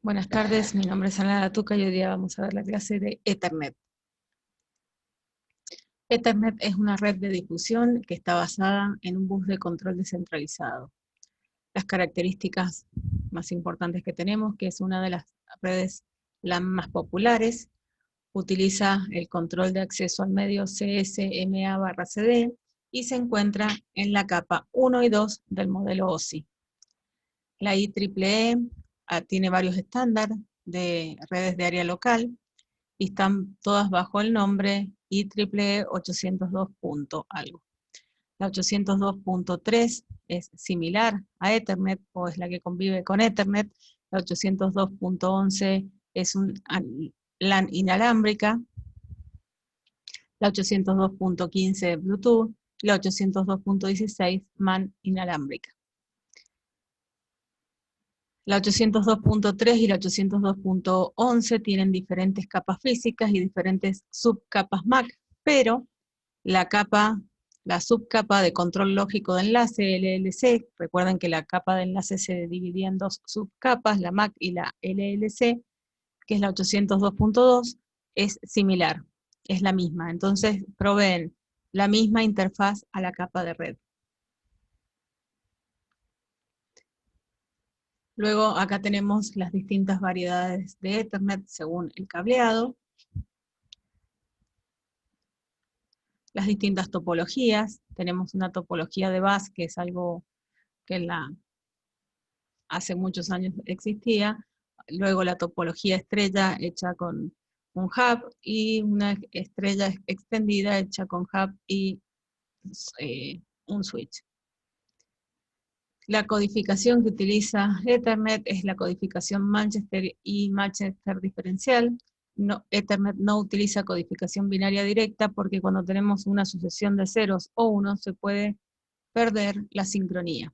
Buenas tardes, mi nombre es Ana Tuca y hoy día vamos a ver la clase de Ethernet. Ethernet es una red de difusión que está basada en un bus de control descentralizado. Las características más importantes que tenemos, que es una de las redes LAN más populares, utiliza el control de acceso al medio CSMA/CD y se encuentra en la capa 1 y 2 del modelo OSI. La IEEE tiene varios estándares de redes de área local y están todas bajo el nombre IEEE 802. Algo. La 802.3 es similar a Ethernet o es la que convive con Ethernet. La 802.11 es un LAN inalámbrica. La 802.15 Bluetooth. La 802.16 MAN inalámbrica. La 802.3 y la 802.11 tienen diferentes capas físicas y diferentes subcapas MAC, pero la subcapa de control lógico de enlace, LLC, recuerden que la capa de enlace se dividía en dos subcapas, la MAC y la LLC, que es la 802.2, es similar, es la misma. Entonces proveen la misma interfaz a la capa de red. Luego acá tenemos las distintas variedades de Ethernet según el cableado, las distintas topologías. Tenemos una topología de bus, que es algo que hace muchos años existía. Luego la topología estrella hecha con un hub y una estrella extendida hecha con hub y un switch. La codificación que utiliza Ethernet es la codificación Manchester y Manchester diferencial. Ethernet no utiliza codificación binaria directa porque cuando tenemos una sucesión de ceros o unos se puede perder la sincronía.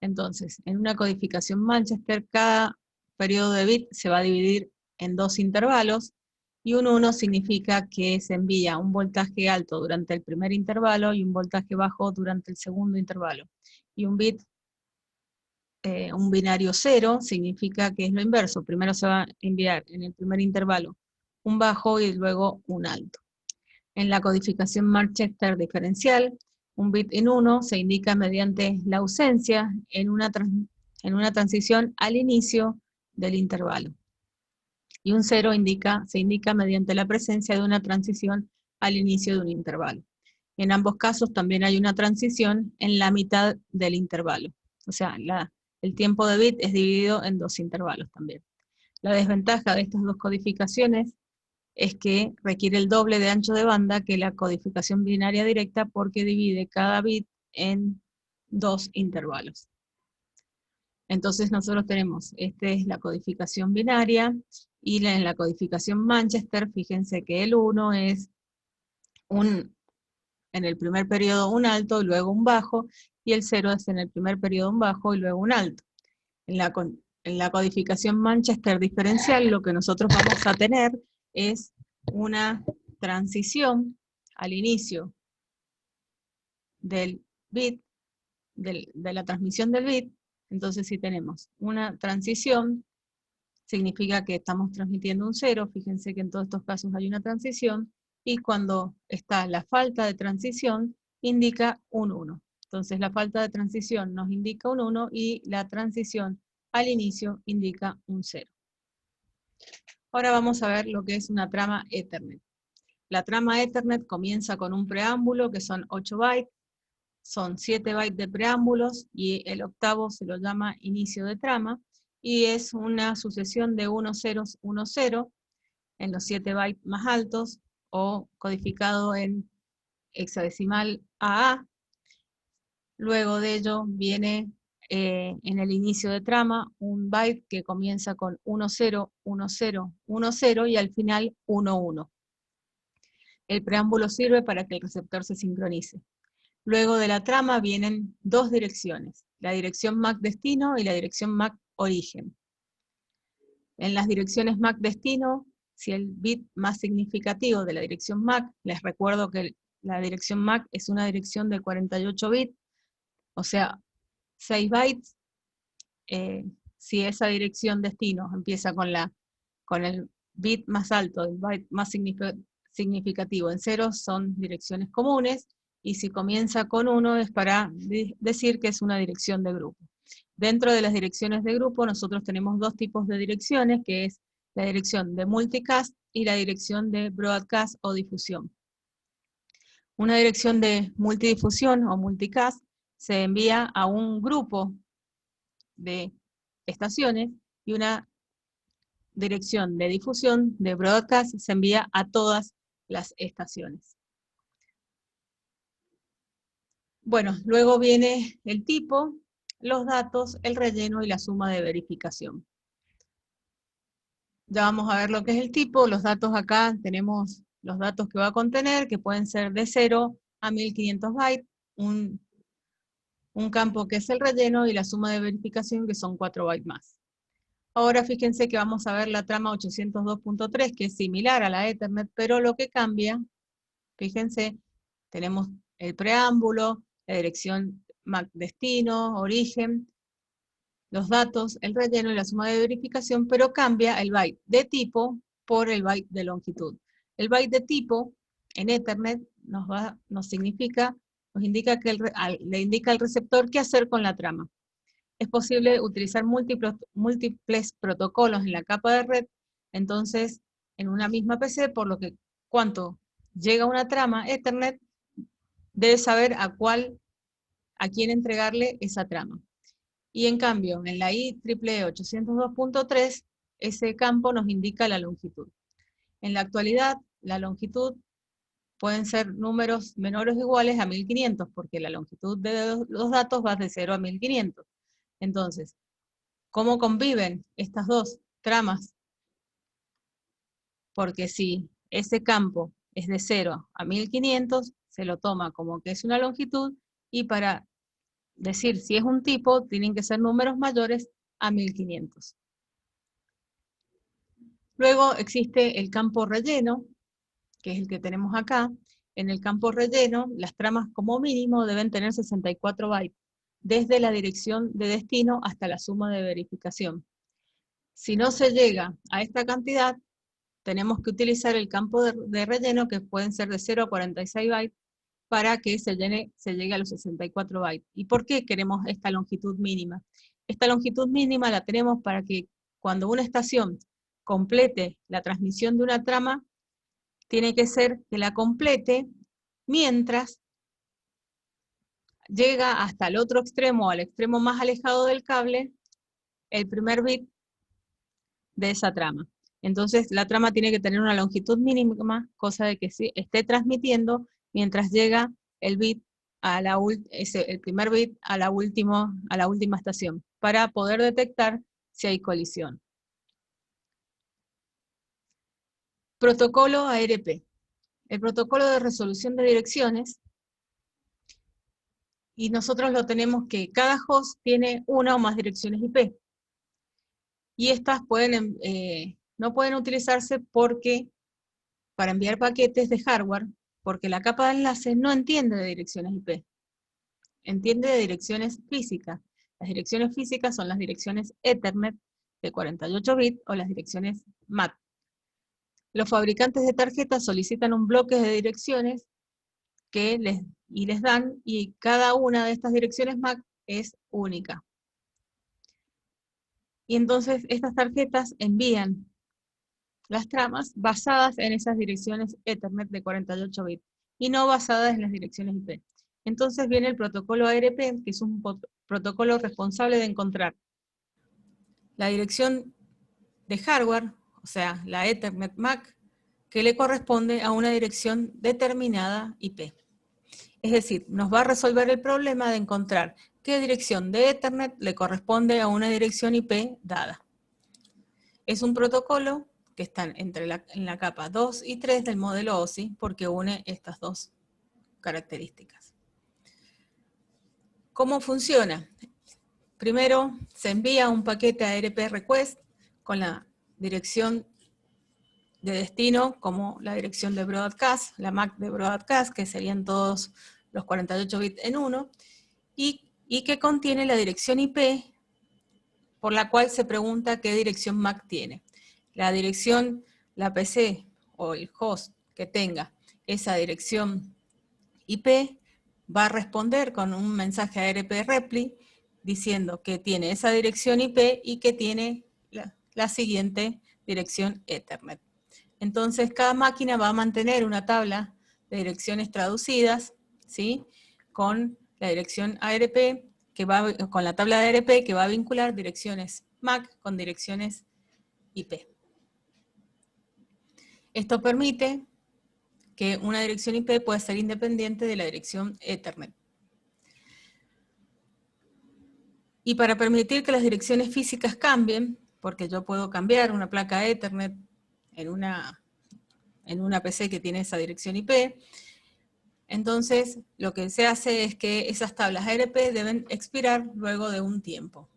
Entonces, en una codificación Manchester, cada periodo de bit se va a dividir en dos intervalos, y un 1 significa que se envía un voltaje alto durante el primer intervalo y un voltaje bajo durante el segundo intervalo. Y un bit, un binario 0, significa que es lo inverso. Primero se va a enviar en el primer intervalo un bajo y luego un alto. En la codificación Manchester diferencial, un bit en 1 se indica mediante la ausencia en una transición al inicio del intervalo. Y un 0 se indica mediante la presencia de una transición al inicio de un intervalo. En ambos casos también hay una transición en la mitad del intervalo. O sea, el tiempo de bit es dividido en dos intervalos también. La desventaja de estas dos codificaciones es que requiere el doble de ancho de banda que la codificación binaria directa porque divide cada bit en dos intervalos. Entonces nosotros tenemos, esta es la codificación binaria, y en la codificación Manchester, fíjense que el 1 es en el primer periodo un alto y luego un bajo, y el 0 es en el primer periodo un bajo y luego un alto. En la codificación Manchester diferencial, lo que nosotros vamos a tener es una transición al inicio del bit, de la transmisión del bit. Entonces, si tenemos una transición, significa que estamos transmitiendo un 0, fíjense que en todos estos casos hay una transición, y cuando está la falta de transición, indica un 1. Entonces la falta de transición nos indica un 1 y la transición al inicio indica un 0. Ahora vamos a ver lo que es una trama Ethernet. La trama Ethernet comienza con un preámbulo que son 8 bytes, son 7 bytes de preámbulos y el octavo se lo llama inicio de trama, y es una sucesión de 1 0 1 0 en los 7 bytes más altos, o codificado en hexadecimal AA. Luego de ello viene en el inicio de trama un byte que comienza con 1 0 1 0 1 0 y al final 1 1. El preámbulo sirve para que el receptor se sincronice. Luego de la trama vienen dos direcciones, la dirección MAC destino y la dirección MAC origen. En las direcciones MAC destino, si el bit más significativo de la dirección MAC, les recuerdo que la dirección MAC es una dirección de 48 bits, o sea, 6 bytes, si esa dirección destino empieza con el bit más alto, el byte más significativo en 0, son direcciones comunes, y si comienza con 1 es para decir que es una dirección de grupo. Dentro de las direcciones de grupo nosotros tenemos dos tipos de direcciones, que es la dirección de multicast y la dirección de broadcast o difusión. Una dirección de multidifusión o multicast se envía a un grupo de estaciones, y una dirección de difusión de broadcast se envía a todas las estaciones. Bueno, luego viene el tipo, los datos, el relleno y la suma de verificación. Ya vamos a ver lo que es el tipo. Los datos acá tenemos los datos que va a contener, que pueden ser de 0 a 1500 bytes, un campo que es el relleno, y la suma de verificación, que son 4 bytes más. Ahora fíjense que vamos a ver la trama 802.3, que es similar a la Ethernet, pero lo que cambia, fíjense, tenemos el preámbulo, la dirección MAC destino, origen, los datos, el relleno y la suma de verificación, pero cambia el byte de tipo por el byte de longitud. El byte de tipo en Ethernet nos indica que le indica al receptor qué hacer con la trama. Es posible utilizar múltiples protocolos en la capa de red, entonces en una misma PC, por lo que cuando llega una trama Ethernet, debe saber a quién entregarle esa trama. Y en cambio, en la IEEE 802.3, ese campo nos indica la longitud. En la actualidad, la longitud pueden ser números menores o iguales a 1500, porque la longitud de los datos va de 0 a 1500. Entonces, ¿cómo conviven estas dos tramas? Porque si ese campo es de 0 a 1500, se lo toma como que es una longitud, y para decir si es un tipo, tienen que ser números mayores a 1500. Luego existe el campo relleno, que es el que tenemos acá. En el campo relleno, las tramas como mínimo deben tener 64 bytes, desde la dirección de destino hasta la suma de verificación. Si no se llega a esta cantidad, tenemos que utilizar el campo de relleno, que pueden ser de 0 a 46 bytes, para que se llegue a los 64 bytes. ¿Y por qué queremos esta longitud mínima? Esta longitud mínima la tenemos para que cuando una estación complete la transmisión de una trama, tiene que ser que la complete mientras llega hasta el otro extremo, al extremo más alejado del cable, el primer bit de esa trama. Entonces la trama tiene que tener una longitud mínima, cosa de que sí esté transmitiendo mientras llega el bit el primer bit a la última estación, para poder detectar si hay colisión. Protocolo ARP. El protocolo de resolución de direcciones, y nosotros lo tenemos que cada host tiene una o más direcciones IP. Y estas no pueden utilizarse para enviar paquetes de hardware, porque la capa de enlace no entiende de direcciones IP. Entiende de direcciones físicas. Las direcciones físicas son las direcciones Ethernet de 48 bits o las direcciones MAC. Los fabricantes de tarjetas solicitan un bloque de direcciones les dan, y cada una de estas direcciones MAC es única. Y entonces estas tarjetas envían las tramas basadas en esas direcciones Ethernet de 48 bits, y no basadas en las direcciones IP. Entonces viene el protocolo ARP, que es un protocolo responsable de encontrar la dirección de hardware, o sea, la Ethernet MAC, que le corresponde a una dirección determinada IP. Es decir, nos va a resolver el problema de encontrar qué dirección de Ethernet le corresponde a una dirección IP dada. Es un protocolo que está en la capa 2 y 3 del modelo OSI, porque une estas dos características. ¿Cómo funciona? Primero se envía un paquete ARP request con la dirección de destino, como la dirección de broadcast, la MAC de broadcast, que serían todos los 48 bits en uno, y que contiene la dirección IP por la cual se pregunta qué dirección MAC tiene. La dirección, la PC o el host que tenga esa dirección IP va a responder con un mensaje ARP REPLI diciendo que tiene esa dirección IP y que tiene la siguiente dirección Ethernet. Entonces cada máquina va a mantener una tabla de direcciones traducidas, ¿sí?, con la dirección ARP, con la tabla de ARP que va a vincular direcciones MAC con direcciones IP. Esto permite que una dirección IP pueda ser independiente de la dirección Ethernet. Y para permitir que las direcciones físicas cambien, porque yo puedo cambiar una placa Ethernet en una PC que tiene esa dirección IP, entonces lo que se hace es que esas tablas ARP deben expirar luego de un tiempo.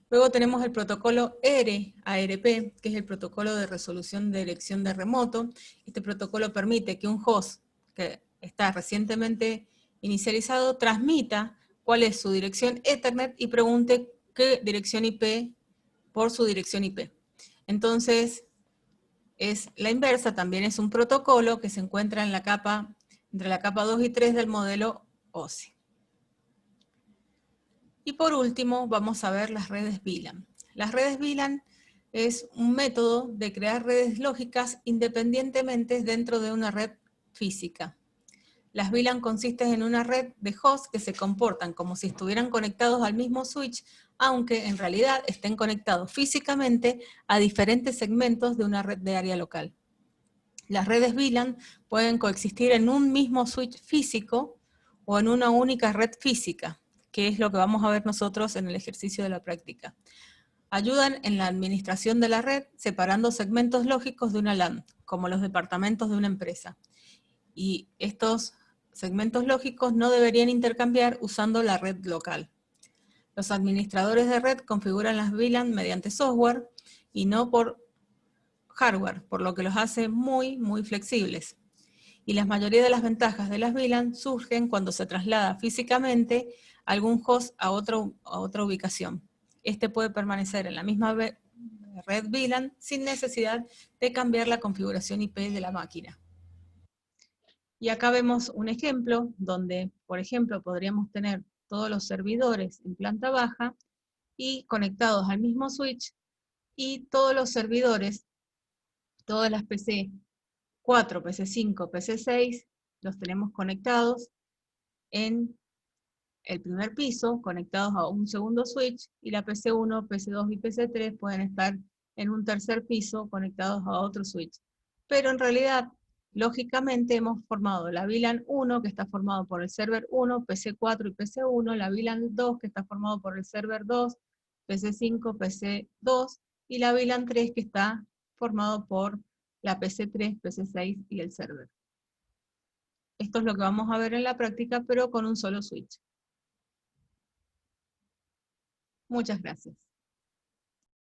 Luego tenemos el protocolo ERE-ARP, que es el protocolo de resolución de dirección de remoto. Este protocolo permite que un host que está recientemente inicializado transmita cuál es su dirección Ethernet y pregunte qué dirección IP por su dirección IP. Entonces, es la inversa, también es un protocolo que se encuentra en la capa, entre la capa 2 y 3 del modelo OSI. Y por último, vamos a ver las redes VLAN. Las redes VLAN es un método de crear redes lógicas independientemente dentro de una red física. Las VLAN consisten en una red de hosts que se comportan como si estuvieran conectados al mismo switch, aunque en realidad estén conectados físicamente a diferentes segmentos de una red de área local. Las redes VLAN pueden coexistir en un mismo switch físico o en una única red física, que es lo que vamos a ver nosotros en el ejercicio de la práctica. Ayudan en la administración de la red separando segmentos lógicos de una LAN, como los departamentos de una empresa. Y estos segmentos lógicos no deberían intercambiar usando la red local. Los administradores de red configuran las VLAN mediante software y no por hardware, por lo que los hace muy flexibles. Y la mayoría de las ventajas de las VLAN surgen cuando se traslada físicamente algún host a otra ubicación. Este puede permanecer en la misma red VLAN sin necesidad de cambiar la configuración IP de la máquina. Y acá vemos un ejemplo donde, por ejemplo, podríamos tener todos los servidores en planta baja y conectados al mismo switch, y todos los servidores, todas las PC 4, PC5, PC6, los tenemos conectados en el primer piso, conectados a un segundo switch, y la PC1, PC2 y PC3 pueden estar en un tercer piso conectados a otro switch. Pero en realidad, lógicamente, hemos formado la VLAN 1, que está formado por el server 1, PC4 y PC1, la VLAN 2, que está formado por el server 2, PC5, PC2, y la VLAN 3, que está formado por la PC3, PC6 y el server. Esto es lo que vamos a ver en la práctica, pero con un solo switch. Muchas gracias.